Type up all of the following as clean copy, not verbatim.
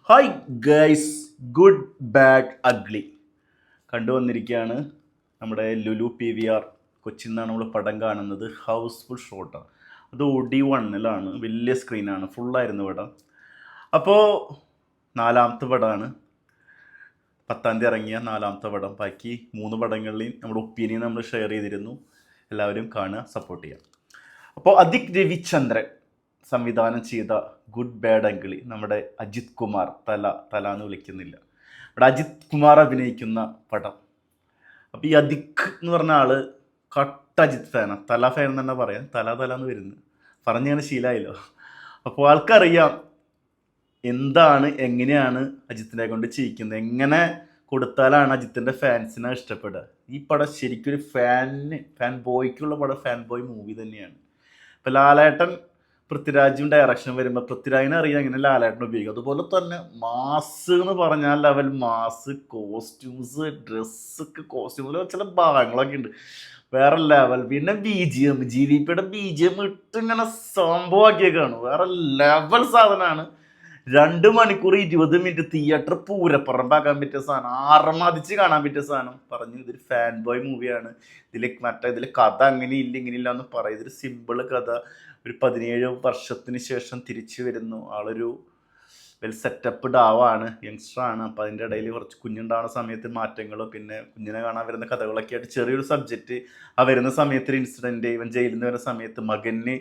Hi guys, good bad ugly കണ്ടുവന്നിരിക്കുകയാണ്. നമ്മുടെ Lulu PVR കൊച്ചിയിൽ നിന്നാണ് നമ്മൾ പടം കാണുന്നത്. ഹൗസ്ഫുൾ ഷോട്ടാണ്. അത് OD1-ലാണ്, വലിയ സ്ക്രീനാണ്, ഫുള്ളായിരുന്നു പടം. അപ്പോൾ നാലാമത്തെ പടമാണ്, 10-ാം തീയതി ഇറങ്ങിയ നാലാമത്തെ പടം. ബാക്കി 3 പടങ്ങളിലെയും നമ്മുടെ ഒപ്പീനിയൻ നമ്മൾ ഷെയർ ചെയ്തിരുന്നു. എല്ലാവരും കാണുക, സപ്പോർട്ട് ചെയ്യുക. അപ്പോൾ അദിക് രവിചന്ദ്രൻ സംവിധാനം ചെയ്ത ഗുഡ് ബാഡ് അങ്കിളി, നമ്മുടെ അജിത് കുമാർ, തല എന്ന് വിളിക്കുന്നില്ല, ഇവിടെ അജിത് കുമാർ അഭിനയിക്കുന്ന പടം. അപ്പോൾ ഈ അദിക് എന്ന് പറഞ്ഞ ആള് കട്ട അജിത് ഫാനാണ്. തല ഫാൻ എന്ന് തന്നെ പറയാം. തല എന്ന് വരുന്നു പറഞ്ഞങ്ങനെ ശീലമായല്ലോ. അപ്പോൾ ആൾക്കറിയാം എന്താണ്, എങ്ങനെയാണ് അജിത്തിനെ കൊണ്ട് ചെയ്യിക്കുന്നത്, എങ്ങനെ കൊടുത്താലാണ് അജിത്തിൻ്റെ ഫാൻസിനെ ഇഷ്ടപ്പെടുക. ഈ പടം ശരിക്കും ഒരു ഫാൻ ബോയ്ക്കുള്ള പടം, ഫാൻ ബോയ് മൂവി തന്നെയാണ്. ഇപ്പം ലാലേട്ടൻ പൃഥ്വിരാജും ഡയറക്ഷൻ വരുമ്പോൾ പൃഥ്വിരാജിനെ അറിയാം എങ്ങനെ ലാലേട്ടൻ ഉപയോഗിക്കും. അതുപോലെ തന്നെ മാസ് എന്ന് പറഞ്ഞാൽ ലെവൽ മാസ്, കോസ്റ്റ്യൂംസ്, ഡ്രസ്സൊക്കെ, കോസ്റ്റ്യൂമിൽ ചില ഭാഗങ്ങളൊക്കെ ഉണ്ട് വേറെ ലെവൽ. പിന്നെ BGM, GVPയുടെ BGM ഇട്ട് ഇങ്ങനെ സംഭവമാക്കിയേക്കാണ്, വേറെ ലെവൽ സാധനമാണ്. 2 മണിക്കൂർ 20 മിനിറ്റ് തിയേറ്റർ പൂരപ്പറമ്പാക്കാൻ പറ്റിയ സാധനം, ആറമാതിച്ച് കാണാൻ പറ്റിയ സാധനം. പറഞ്ഞു ഇതൊരു ഫാൻ ബോയ് മൂവിയാണ്. ഇതിൽ കഥ അങ്ങനെ ഇല്ല ഇങ്ങനെ ഇല്ല എന്ന് പറയും. ഇതൊരു സിമ്പിള് കഥ. ഒരു 17 വർഷത്തിന് ശേഷം തിരിച്ചു വരുന്നു. ആളൊരു വെൽ സെറ്റപ്പ്ഡ് ആവാണ്, യങ്സ്റ്ററാണ്. അപ്പോൾ അതിൻ്റെ ഇടയിൽ കുറച്ച് കുഞ്ഞുണ്ടാവുന്ന സമയത്ത് മാറ്റങ്ങളും, പിന്നെ കുഞ്ഞിനെ കാണാൻ വരുന്ന കഥകളൊക്കെ ആയിട്ട് ചെറിയൊരു സബ്ജക്റ്റ്. ആ വരുന്ന സമയത്ത് ഒരു ഇൻസിഡൻറ്റ്, ഇവൻ ജയിലിൽ നിന്ന് വരുന്ന സമയത്ത് മകന്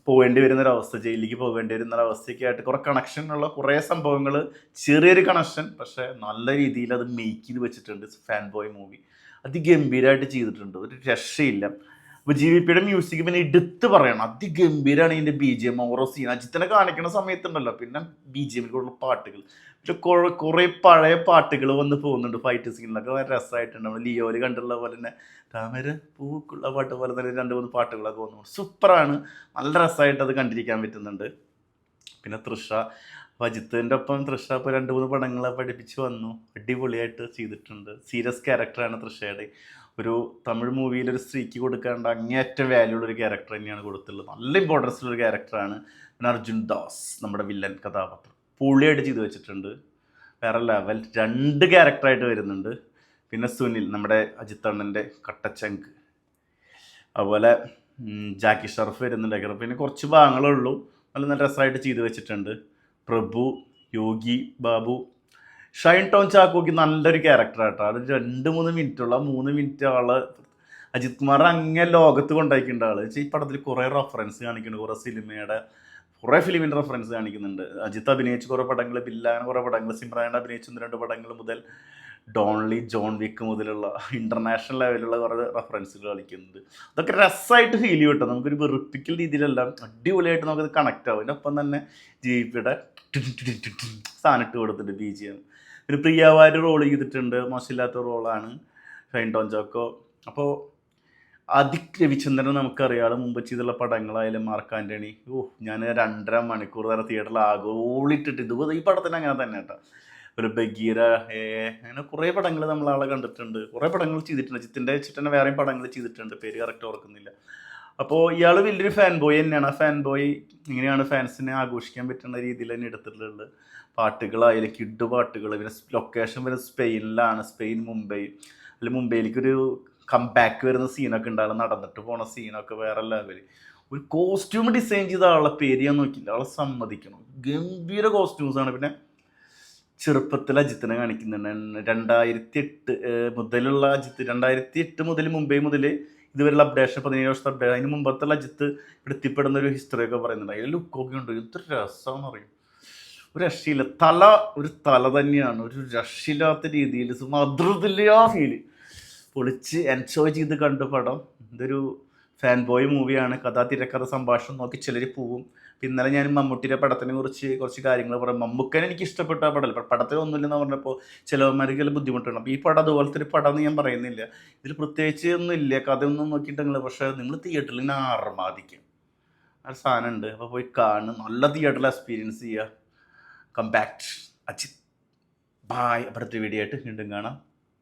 പോകേണ്ടി വരുന്നൊരവസ്ഥ, ജയിലിലേക്ക് പോകേണ്ടി വരുന്നൊരവസ്ഥയൊക്കെ ആയിട്ട് കുറേ കണക്ഷനുള്ള കുറേ സംഭവങ്ങൾ, ചെറിയൊരു കണക്ഷൻ, പക്ഷേ നല്ല രീതിയിൽ അത് മേക്ക് ചെയ്ത് വെച്ചിട്ടുണ്ട്. ഫാൻ ബോയ് മൂവി അതിഗംഭീരമായിട്ട് ചെയ്തിട്ടുണ്ട്, ഒരു രക്ഷയില്ല. അപ്പോൾ GVPയുടെ മ്യൂസിക് പിന്നെ എടുത്ത് പറയണം, അതിഗംഭീരമാണ്. ഇതിൻ്റെ BGM, ഓരോ സീൻ അജിത്തിനെ കാണിക്കുന്ന സമയത്തുണ്ടല്ലോ, പിന്നെ BGMിലുള്ള പാട്ടുകൾ, പക്ഷെ കുറേ പഴയ പാട്ടുകൾ വന്ന് പോകുന്നുണ്ട്. ഫൈറ്റ് സീനിലൊക്കെ വളരെ രസമായിട്ടുണ്ട്. നമ്മൾ ലിയോയിൽ കണ്ടുള്ള പോലെ തന്നെ താമര പൂക്കുള്ള പാട്ട് പോലെ തന്നെ 2-3 പാട്ടുകളൊക്കെ വന്നു, സൂപ്പറാണ്. നല്ല രസമായിട്ട് അത് കണ്ടിരിക്കാൻ പറ്റുന്നുണ്ട്. പിന്നെ തൃഷ, അജിത്തിൻ്റെ ഒപ്പം തൃഷ ഇപ്പോൾ 2-3 പടങ്ങളെ പഠിപ്പിച്ച് വന്നു, അടിപൊളിയായിട്ട് ചെയ്തിട്ടുണ്ട്. സീരിയസ് ക്യാരക്ടറാണ് തൃഷയുടെ. ഒരു തമിഴ് മൂവിയിൽ ഒരു സ്ത്രീക്ക് കൊടുക്കേണ്ട അങ്ങേയറ്റം വാല്യൂ ഉള്ളൊരു ക്യാരക്ടർ തന്നെയാണ് കൊടുത്തുള്ളത്. നല്ല ഇമ്പോർട്ടൻസ് ഉള്ളൊരു ക്യാരക്ടറാണ്. പിന്നെ അർജുൻ ദാസ്, നമ്മുടെ വില്ലൻ കഥാപാത്രം, പൊളിയായിട്ട് ചെയ്തു വെച്ചിട്ടുണ്ട്, വേറെ ലെവൽ. 2 ക്യാരക്ടറായിട്ട് വരുന്നുണ്ട്. പിന്നെ സുനിൽ, നമ്മുടെ അജിത്ത് അണ്ണൻ്റെ കട്ടച്ചങ്ക്, അതുപോലെ ജാക്കി ഷറഫ് വരുന്നുണ്ട്. പിന്നെ കുറച്ച് ഭാഗങ്ങളുള്ളൂ, നല്ല രസമായിട്ട് ചെയ്തു വെച്ചിട്ടുണ്ട്. പ്രഭു, യോഗി ബാബു, ഷൈൻ ടോൺ ചാക്കോക്ക് നല്ലൊരു ക്യാരക്ടറായിട്ടോ. അത് 2-3 മിനിറ്റുള്ള 3 മിനിറ്റ് ആള് അജിത് കുമാർ അങ്ങ് ലോകത്ത് കൊണ്ടാക്കിയിട്ടുണ്ട്. ആള് ഈ പടത്തിൽ കുറേ റെഫറൻസ് കാണിക്കുന്നുണ്ട്, കുറേ സിനിമയുടെ കുറേ ഫിലിമിൻ്റെ റെഫറൻസ് കാണിക്കുന്നുണ്ട്. അജിത്ത് അഭിനയിച്ച് കുറേ പടങ്ങൾ, ബില്ലാൻ കുറേ പടങ്ങൾ, സിമ്രാൻ അഭിനയിച്ച 1-2 പടങ്ങൾ മുതൽ ഡോൺലി, ജോൺ വിക്ക് മുതലുള്ള ഇൻ്റർനാഷണൽ ലെവലിലുള്ള കുറേ റെഫറൻസുകൾ കളിക്കുന്നുണ്ട്. അതൊക്കെ രസമായിട്ട് ഫീൽ ചെയ്യും കേട്ടോ. നമുക്കൊരു വെറുപ്പിക്കൽ രീതിയിലെല്ലാം അടിപൊളിയായിട്ട് നമുക്കത് കണക്റ്റ് ആവും. അതിനൊപ്പം തന്നെ GVPയുടെ സാധനം ഇട്ട് കൊടുത്തിട്ടുണ്ട്, BGM. പിന്നെ പ്രിയവാര് റോൾ ചെയ്തിട്ടുണ്ട്, മോശമില്ലാത്ത റോളാണ് ഷൈൻ ടോൺ ചാക്കോ. അപ്പോൾ അദിക് രവിചന്ദ്രൻ നമുക്കറിയാം, മുമ്പ് ചെയ്തുള്ള പടങ്ങളായാലും മാർക്ക് ആൻ്റണി, ഞാൻ 2.5 മണിക്കൂർ നേരം തിയേറ്ററിൽ ആഗോളിട്ടിട്ട്, ഇതുപോലെ ഈ പടത്തിന് അങ്ങനെ തന്നെ കേട്ടോ. ഒരു ബഗീര, അങ്ങനെ കുറേ പടങ്ങൾ നമ്മളാളെ കണ്ടിട്ടുണ്ട്, കുറേ പടങ്ങൾ ചെയ്തിട്ടുണ്ട്. അജിത്തിൻ്റെ വെച്ചിട്ട് തന്നെ വേറെയും പടങ്ങൾ ചെയ്തിട്ടുണ്ട്, പേര് കറക്റ്റ് ഓർക്കുന്നില്ല. അപ്പോൾ ഇയാൾ വലിയൊരു ഫാൻ ബോയ് തന്നെയാണ്. ആ ഫാൻ ബോയ് ഇങ്ങനെയാണ് ഫാൻസിനെ ആഘോഷിക്കാൻ പറ്റുന്ന രീതിയിൽ തന്നെ എടുത്തിട്ടുള്ളത്. പാട്ടുകളായാലും കിഡ് പാട്ടുകൾ. പിന്നെ ലൊക്കേഷൻ വരുന്നത് സ്പെയിനിലാണ്, സ്പെയിൻ മുംബൈ. അല്ലെങ്കിൽ മുംബൈയിലേക്കൊരു കംബാക്ക് വരുന്ന സീനൊക്കെ ഉണ്ടാകും, നടന്നിട്ട് പോണ സീനൊക്കെ വേറെ ലെവല്. ഒരു കോസ്റ്റ്യൂം ഡിസൈൻ ചെയ്ത ആളെ പേര് ഞാൻ നോക്കിയില്ല, ആളെ സമ്മതിക്കണം, ഗംഭീര കോസ്റ്റ്യൂംസാണ്. പിന്നെ ചെറുപ്പത്തിൽ അജിത്തിനെ കാണിക്കുന്നുണ്ട്. 2008 മുതലുള്ള അജിത്ത്, 2008 മുതൽ മുംബൈ മുതൽ ഇതുവരെയുള്ള അപ്ഡേഷൻ, 17 വർഷത്തെ അപ്ഡേഷൻ. അതിന് മുമ്പത്തുള്ള അജിത്ത് ഇവിടെ എത്തിപ്പെടുന്ന ഒരു ഹിസ്റ്ററിയൊക്കെ പറയുന്നുണ്ട്. അതിൽ ലുക്കൊക്കെ ഉണ്ട്, എന്തൊരു രസമാണെന്ന് പറയും, ഒരു രക്ഷയില്ല. ഒരു തല തന്നെയാണ്, ഒരു രക്ഷയില്ലാത്ത രീതിയിൽ മധുരത്തില്ല ഫീല്, പൊളിച്ച് എൻജോയ് ചെയ്ത് കണ്ട പടം. ഇതൊരു ഫാൻ ബോയ് മൂവിയാണ്. കഥ, തിരക്കഥ, സംഭാഷണം നോക്കി ചിലർ പോവും. ഇന്നലെ ഞാൻ മമ്മൂട്ടിയുടെ പടത്തിനെ കുറിച്ച് കുറച്ച് കാര്യങ്ങൾ പറയാം. മമ്മൂക്കനെ എനിക്ക് ഇഷ്ടപ്പെട്ട പടമല്ല, പടത്തിലൊന്നുമില്ലെന്ന് പറഞ്ഞപ്പോൾ ചിലവന്മാർക്ക് ബുദ്ധിമുട്ടാണ്. അപ്പോൾ ഈ പടം അതുപോലത്തെ ഒരു പടം എന്ന് ഞാൻ പറയുന്നില്ല. ഇതിൽ പ്രത്യേകിച്ച് ഒന്നും ഇല്ല, കഥയൊന്നും നോക്കിയിട്ടുണ്ടെങ്കിൽ. പക്ഷേ നിങ്ങൾ തിയേറ്ററിൽ ഇങ്ങനെ ആർമാദിക്കും, ആ സാധനം ഉണ്ട്. അപ്പോൾ പോയി കാണും, നല്ല തിയേറ്ററിൽ എക്സ്പീരിയൻസ് ചെയ്യുക. കംപാക്ട് അജിത്. ബായ്. അടുത്ത വീഡിയോ ആയിട്ട് വീണ്ടും കാണാം.